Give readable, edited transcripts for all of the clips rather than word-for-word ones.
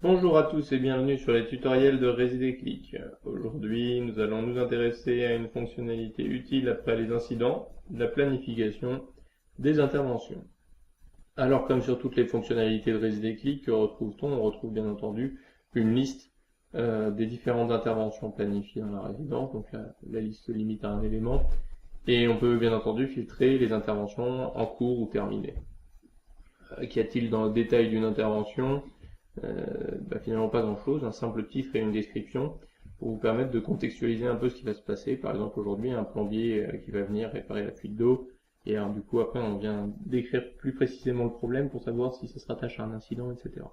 Bonjour à tous et bienvenue sur les tutoriels de ResideClick. Aujourd'hui, nous allons nous intéresser à une fonctionnalité utile après les incidents, la planification des interventions. Alors, comme sur toutes les fonctionnalités de ResideClick, que retrouve-t-on? On retrouve bien entendu une liste des différentes interventions planifiées dans la résidence. Donc la liste se limite à un élément et on peut bien entendu filtrer les interventions en cours ou terminées. Qu'y a-t-il dans le détail d'une intervention? Finalement pas grand chose, un simple titre et une description pour vous permettre de contextualiser un peu ce qui va se passer. Par exemple aujourd'hui un plombier qui va venir réparer la fuite d'eau, et alors du coup après on vient décrire plus précisément le problème pour savoir si ça se rattache à un incident, etc.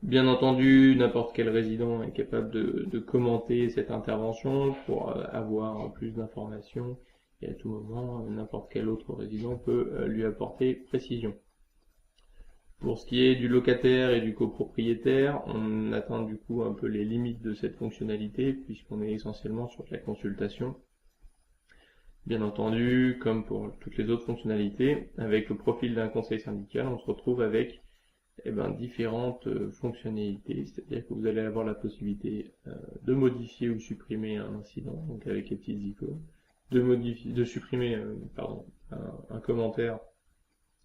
Bien entendu, n'importe quel résident est capable de commenter cette intervention pour avoir plus d'informations, et à tout moment n'importe quel autre résident peut lui apporter précision. Pour ce qui est du locataire et du copropriétaire, on atteint du coup un peu les limites de cette fonctionnalité puisqu'on est essentiellement sur de la consultation. Bien entendu, comme pour toutes les autres fonctionnalités, avec le profil d'un conseil syndical, on se retrouve avec différentes fonctionnalités, c'est-à-dire que vous allez avoir la possibilité de modifier ou supprimer un incident, donc avec les petites icônes, de supprimer un commentaire,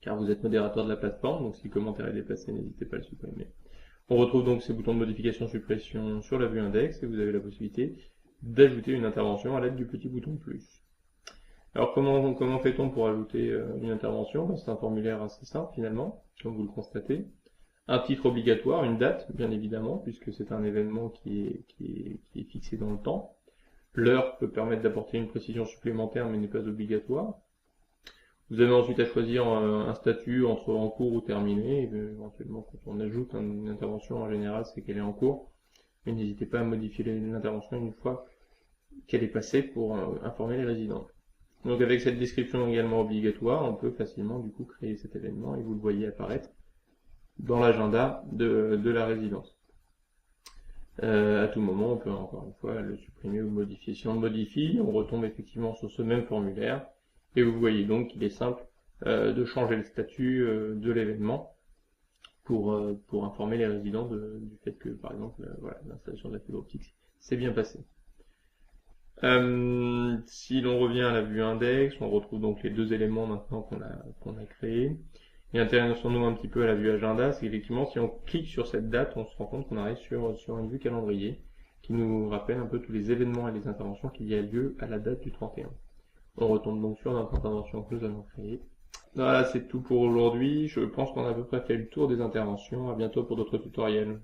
car vous êtes modérateur de la plateforme, donc si le commentaire est déplacé, n'hésitez pas à le supprimer. On retrouve donc ces boutons de modification-suppression sur la vue index, et vous avez la possibilité d'ajouter une intervention à l'aide du petit bouton plus. Alors comment fait-on pour ajouter une intervention? C'est un formulaire assez simple finalement, comme vous le constatez. Un titre obligatoire, une date, bien évidemment, puisque c'est un événement qui est fixé dans le temps. L'heure peut permettre d'apporter une précision supplémentaire, mais n'est pas obligatoire. Vous avez ensuite à choisir un statut entre en cours ou terminé. Éventuellement, quand on ajoute une intervention, en général, c'est qu'elle est en cours. Mais n'hésitez pas à modifier l'intervention une fois qu'elle est passée pour informer les résidents. Donc avec cette description également obligatoire, on peut facilement du coup créer cet événement et vous le voyez apparaître dans l'agenda de la résidence. À tout moment, on peut encore une fois le supprimer ou le modifier. Si on le modifie, on retombe effectivement sur ce même formulaire. Et vous voyez donc qu'il est simple de changer le statut de l'événement pour informer les résidents du fait que, par exemple, l'installation de la fibre optique s'est bien passée. Si l'on revient à la vue index, on retrouve donc les deux éléments maintenant qu'on a créés. Et intéressons-nous un petit peu à la vue agenda, c'est qu'effectivement, si on clique sur cette date, on se rend compte qu'on arrive sur une vue calendrier qui nous rappelle un peu tous les événements et les interventions qu'il y a lieu à la date du 31. On retombe donc sur notre intervention que nous allons créer. Voilà, c'est tout pour aujourd'hui. Je pense qu'on a à peu près fait le tour des interventions. À bientôt pour d'autres tutoriels.